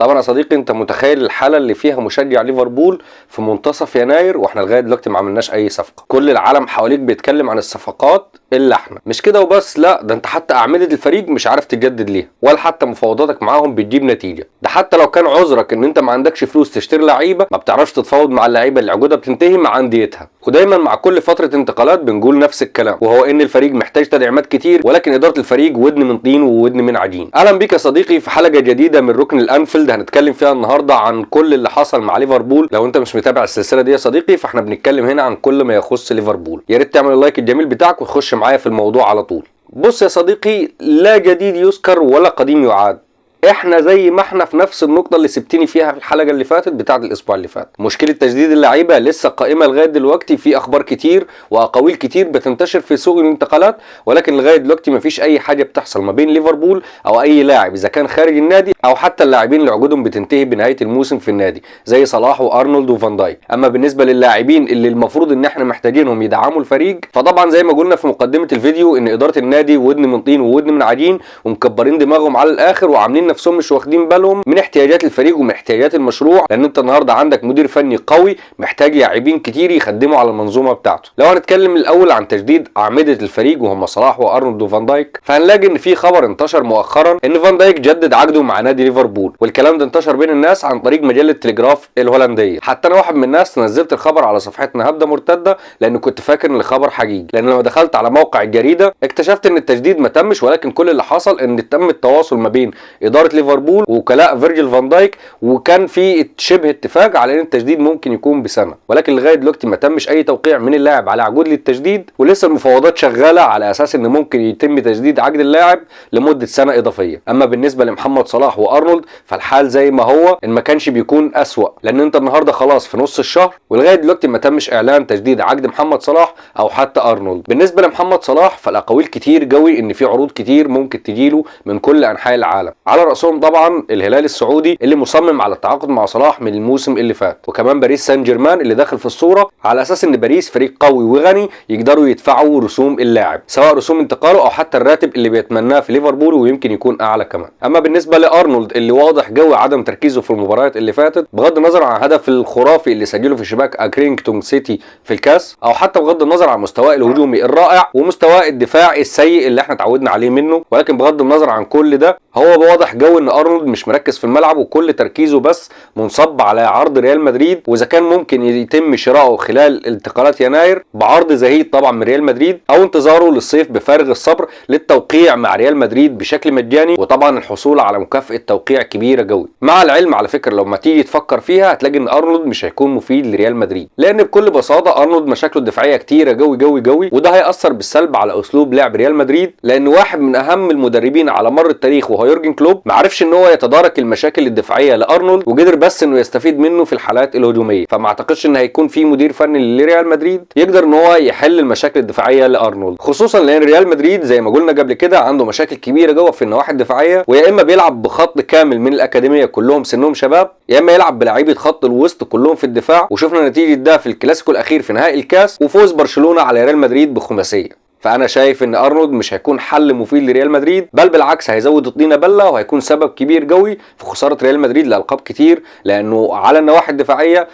طبعا يا صديقي انت متخيل الحاله اللي فيها مشجع ليفربول في منتصف يناير واحنا لغايه دلوقتي ما عملناش اي صفقه. كل العالم حواليك بيتكلم عن الصفقات الا احنا. مش كده وبس، لا ده انت حتى اعمده الفريق مش عارف تجدد ليها، ولا حتى مفاوضاتك معاهم بتجيب نتيجه. ده حتى لو كان عذرك ان انت ما عندكش فلوس تشتري لعيبه، ما بتعرفش تتفاوض مع اللعيبه اللي عقودها بتنتهي مع انديتها. ودايما مع كل فتره انتقالات بنقول نفس الكلام، وهو ان الفريق محتاج تدعيمات كتير، ولكن اداره الفريق ودن من طين وودن من عجين. اهلا بيك يا صديقي في حلقه جديده من ركن الانفيلد، هنتكلم فيها النهارده عن كل اللي حصل مع ليفربول. لو انت مش متابع السلسله دي يا صديقي فاحنا بنتكلم هنا عن كل ما يخص ليفربول. يا ريت تعمل اللايك الجميل بتاعك وتخش معايا في الموضوع على طول. بص يا صديقي، لا جديد يذكر ولا قديم يعاد. احنا زي ما احنا في نفس النقطه اللي سبتني فيها في الحلقه اللي فاتت بتاعه الاسبوع اللي فات. مشكله تجديد اللعيبه لسه قائمه لغايه دلوقتي، في اخبار كتير واقاويل كتير بتنتشر في سوق الانتقالات، ولكن لغايه دلوقتي مفيش اي حاجه بتحصل ما بين ليفربول او اي لاعب اذا كان خارج النادي او حتى اللاعبين اللي عقودهم بتنتهي بنهايه الموسم في النادي زي صلاح وارنولد وفان دايك. اما بالنسبه للاعبين اللي المفروض ان احنا محتاجينهم يدعموا الفريق، فطبعا زي ما قلنا في مقدمه الفيديو ان اداره النادي ودن من طين وودن من عجين، ومكبرين دماغهم على الاخر وعاملين نفسهم مش واخدين بالهم من احتياجات الفريق ومن احتياجات المشروع، لان انت النهارده عندك مدير فني قوي محتاج لاعبين كتير يخدموا على المنظومه بتاعته. لو هنتكلم الاول عن تجديد اعمده الفريق وهم صلاح وارنولد وفان دايك، فهنلاقي ان في خبر انتشر مؤخرا ان فان دايك جدد عقده مع نادي ليفربول، والكلام ده انتشر بين الناس عن طريق مجله تليجراف الهولنديه. حتى انا واحد من الناس نزلت الخبر على صفحتنا هبده مرتده لان كنت فاكر ان الخبر حقيقي، لان لما دخلت على موقع الجريده اكتشفت ان التجديد ما تمش، ولكن كل اللي حصل ان تم التواصل ما بين اداره ليفربول ووكلاء فيرجيل فان دايك، وكان في شبه اتفاق على ان التجديد ممكن يكون بسنه، ولكن لغايه دلوقتي ما تمش اي توقيع من اللاعب على عقود للتجديد، ولسه المفاوضات شغاله على اساس ان ممكن يتم تجديد عقد اللاعب لمده سنه اضافيه. اما بالنسبه لمحمد صلاح وارنولد فالحال زي ما هو، ان ما كانش بيكون اسوأ، لان انت النهارده خلاص في نص الشهر ولغايه دلوقتي ما تمش اعلان تجديد عقد محمد صلاح او حتى ارنولد. بالنسبه لمحمد صلاح فالاقاويل كتير قوي ان في عروض كتير ممكن تجيله من كل انحاء العالم، على راسهم طبعا الهلال السعودي اللي مصمم على التعاقد مع صلاح من الموسم اللي فات، وكمان باريس سان جيرمان اللي داخل في الصوره على اساس ان باريس فريق قوي وغني يقدروا يدفعوا رسوم اللاعب، سواء رسوم انتقاله او حتى الراتب اللي بيتمناه في ليفربول ويمكن يكون اعلى كمان. اما بالنسبه لارنولد اللي واضح قوي عدم تركيزه في المباريات اللي فاتت، بغض النظر عن الهدف الخرافي اللي سجله في شباك اكرينغتون سيتي في الكاس، او حتى بغض النظر عن مستواه الهجومي الرائع ومستواه الدفاعي السيء اللي احنا اتعودنا عليه منه، ولكن بغض النظر عن كل ده هو واضح قوي ان ارنولد مش مركز في الملعب وكل تركيزه بس منصب على عرض ريال مدريد، واذا كان ممكن يتم شراؤه خلال انتقالات يناير بعرض زهيد طبعا من ريال مدريد، او انتظاره للصيف بفارغ الصبر للتوقيع مع ريال مدريد بشكل مجاني، وطبعا الحصول على مكافأة توقيع كبيرة قوي. مع العلم على فكرة لو ما تيجي تفكر فيها هتلاقي ان ارنولد مش هيكون مفيد لريال مدريد، لان بكل بساطة ارنولد مشاكله الدفاعية كتيرة قوي قوي قوي، وده هيأثر بالسلب على اسلوب لعب ريال مدريد، لان واحد من اهم المدربين على مر التاريخ وهو يورجن كلوب ما عرفش ان هو يتدارك المشاكل الدفاعية لارنولد، وقدر بس انه يستفيد منه في الحالات الهجومية. فما اعتقدش ان هيكون في مدير فني لريال مدريد يقدر ان هو يحل المشاكل الدفاعية لارنولد، خصوصا لان ريال مدريد زي ما قلنا قبل كده عنده مشاكل كبيرة جوه في النواحي الدفاعية، ويا اما بيلعب بخط كامل من الاكاديمية كلهم سنهم شباب، يا اما يلعب بلاعيبة خط الوسط كلهم في الدفاع، وشفنا نتيجة ده في الكلاسيكو الاخير في نهائي الكاس وفوز برشلونة على ريال مدريد بخماسية. فانا شايف ان ارنولد مش هيكون حل مفيد لريال مدريد، بل بالعكس هيزود الطينه بله وهيكون سبب كبير قوي في خساره ريال مدريد لالقاب كتير، لانه على النواحي الدفاعيه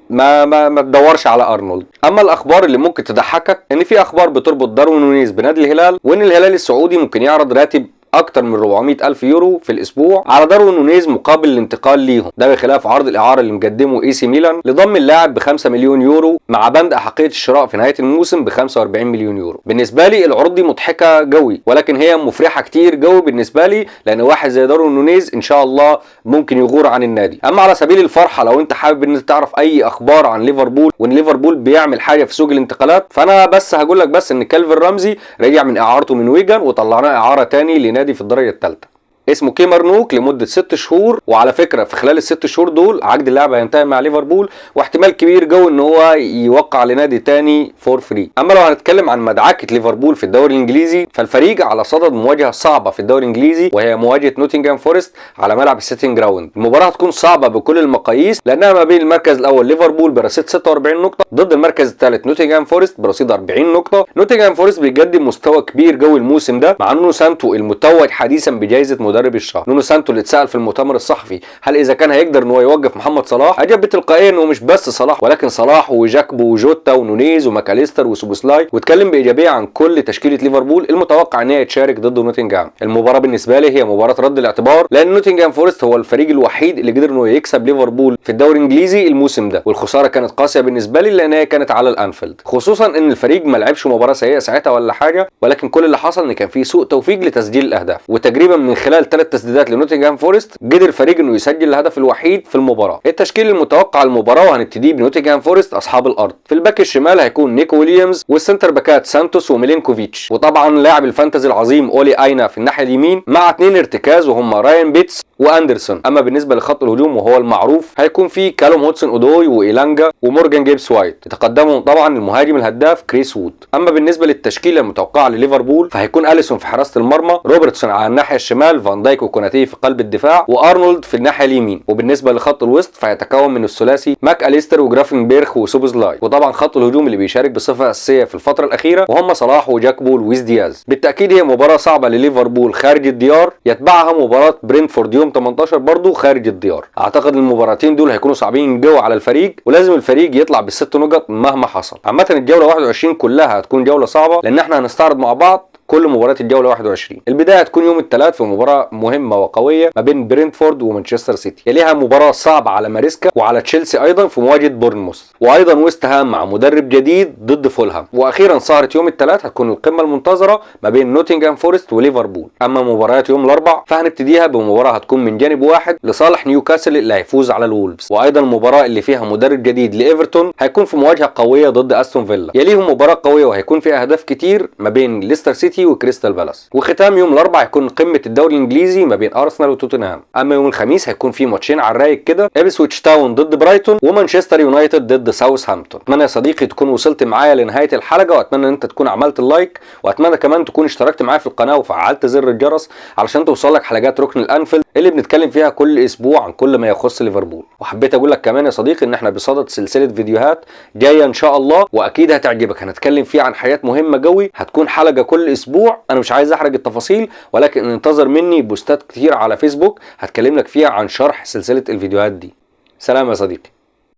ما تدورش على ارنولد. اما الاخبار اللي ممكن تضحكك ان في اخبار بتربط داروين نونيز بنادي الهلال، وان الهلال السعودي ممكن يعرض راتب اكتر من 400,000 يورو في الاسبوع على داروين نونيز مقابل الانتقال ليهم، ده بخلاف عرض الاعاره اللي مقدمه اي سي ميلان لضم اللاعب ب 5 مليون يورو مع بند احقيه الشراء في نهايه الموسم ب 45 مليون يورو. بالنسبه لي العروض دي مضحكه قوي، ولكن هي مفرحه كتير قوي بالنسبه لي، لان واحد زي داروين نونيز ان شاء الله ممكن يغور عن النادي. اما على سبيل الفرحه لو انت حابب ان انت تعرف اي اخبار عن ليفربول وان ليفربول بيعمل حاجه في سوق الانتقالات، فانا بس هقول لك بس ان كالفين رامزي رجع من اعارته من ويجن وطلعناه اعاره تاني لنادي في الدرجه الثالثه اسمه كيمرنوك لمده 6 شهور، وعلى فكره في خلال ال6 شهور دول عقد اللاعب هينتهي مع ليفربول، واحتمال كبير جو ان هو يوقع لنادي تاني فور فري. اما لو هنتكلم عن مدعكه ليفربول في الدوري الانجليزي، فالفريق على صدد مواجهه صعبه في الدوري الانجليزي، وهي مواجهه نوتنغهام فورست على ملعب السيتنج جراوند. المباراه هتكون صعبه بكل المقاييس، لانها ما بين المركز الاول ليفربول برصيد 46 نقطه ضد المركز الثالث نوتنغهام فورست برصيد 40 نقطه. نوتنغهام فورست بيقدم مستوى كبير جو الموسم ده، مع انه سانتو المتوج حديثا بجائزه مدرب الشهر. نونو سانتو اللي اتسال في المؤتمر الصحفي هل اذا كان هيقدر ان هو يوقف محمد صلاح، اجاب بتلقائيا انه مش بس صلاح ولكن صلاح وجاكبو وجوتا ونونيز وماكاليستر وسوبوسلاي، واتكلم بايجابيه عن كل تشكيله ليفربول المتوقع ان هي تشارك ضد نوتنغهام. المباراه بالنسبه لي هي مباراه رد الاعتبار، لان نوتنغهام فورست هو الفريق الوحيد اللي قدر انه يكسب ليفربول في الدوري الانجليزي الموسم ده، والخساره كانت قاسيه بالنسبه لي لان هي كانت على الانفيلد، خصوصا ان الفريق ما لعبش مباراه سيئه ساعتها ولا حاجه، ولكن كل اللي حصل ان كان في سوء توفيق لتسجيل الاهداف، وتقريبا من خلال 3 تسديدات لنوتنغهام فورست قدر الفريق انه يسجل الهدف الوحيد في المباراه. التشكيل المتوقع للمباراه وهنبتدي بنوتنغهام فورست اصحاب الارض. في الباك الشمال هيكون نيكو ويليامز، والسنتر باكات سانتوس وميلينكوفيتش، وطبعا لاعب الفانتزي العظيم اولي اينا في الناحيه اليمين مع 2 ارتكاز وهم راين بيتس واندرسون. اما بالنسبه لخط الهجوم وهو المعروف هيكون في كالوم هودسون اودوي وايلانجا ومورجان جيبس وايت، يتقدمهم طبعا المهاجم الهداف كريس وود. اما بالنسبه للتشكيله المتوقعه لليفربول فهيكون اليسون في حراسه المرمى، روبرتسون على الناحيه الشمال، فان دايك وكوناتي في قلب الدفاع، وارنولد في الناحيه اليمين. وبالنسبه لخط الوسط فيتكون من الثلاثي ماك اليستر وجرافنبيرخ وسوبوسلاي، وطبعا خط الهجوم اللي بيشارك بصفه اساسيه في الفتره الاخيره وهم صلاح وجاكبو ولويس دياز. بالتاكيد هي مباراه صعبه لليفربول خارج الديار، يتبعها مباراه برينتفورد يوم 18 برضه خارج الديار. اعتقد المباراتين دول هيكونوا صعبين جو على الفريق، ولازم الفريق يطلع ب6 نقط مهما حصل. عامه الجوله 21 كلها هتكون جوله صعبه لان احنا هنستعرض مع بعض كل مباريات الجوله 21. البدايه هتكون يوم الثلاث في مباراه مهمه وقويه ما بين برينتفورد ومانشستر سيتي، يليها مباراه صعبه على ماريسكا وعلى تشيلسي ايضا في مواجهه بورنموث، وايضا ويست هام مع مدرب جديد ضد فولهام. واخيرا سهره يوم الثلاث هتكون القمه المنتظره ما بين نوتنغهام فورست وليفربول. اما مباريات يوم الاربع فهنبتديها بمباراه هتكون من جانب واحد لصالح نيوكاسل اللي هيفوز على الولفز، وايضا المباراه اللي فيها مدرب جديد لايفرتون هيكون في مواجهه قويه ضد استون فيلا. يليهم مباراه قويه وهيكون فيها اهداف كتير ما بين ليستر سيتي وكريستال بالاس. وختام يوم الاربعاء هيكون قمه الدوري الانجليزي ما بين ارسنال وتوتنهام. اما يوم الخميس هيكون في ماتشين على الرايق كده، ابسويتش تاون ضد برايتون ومانشستر يونايتد ضد ساوثهامبتون. اتمنى يا صديقي تكون وصلت معايا لنهايه الحلقه، واتمنى ان انت تكون عملت اللايك، واتمنى كمان تكون اشتركت معايا في القناه وفعلت زر الجرس علشان توصلك حلقات ركن الانفيلد اللي بنتكلم فيها كل اسبوع عن كل ما يخص ليفربول. وحبيت اقول لك كمان يا صديقي ان احنا بصدد سلسله فيديوهات جايه ان شاء الله واكيد هتعجبك، هنتكلم فيها عن حاجات مهمه قوي، هتكون حلقه كل اسبوع. انا مش عايز احرق التفاصيل ولكن انتظر مني بوستات كتير على فيسبوك هتكلم لك فيها عن شرح سلسله الفيديوهات دي. سلام يا صديقي.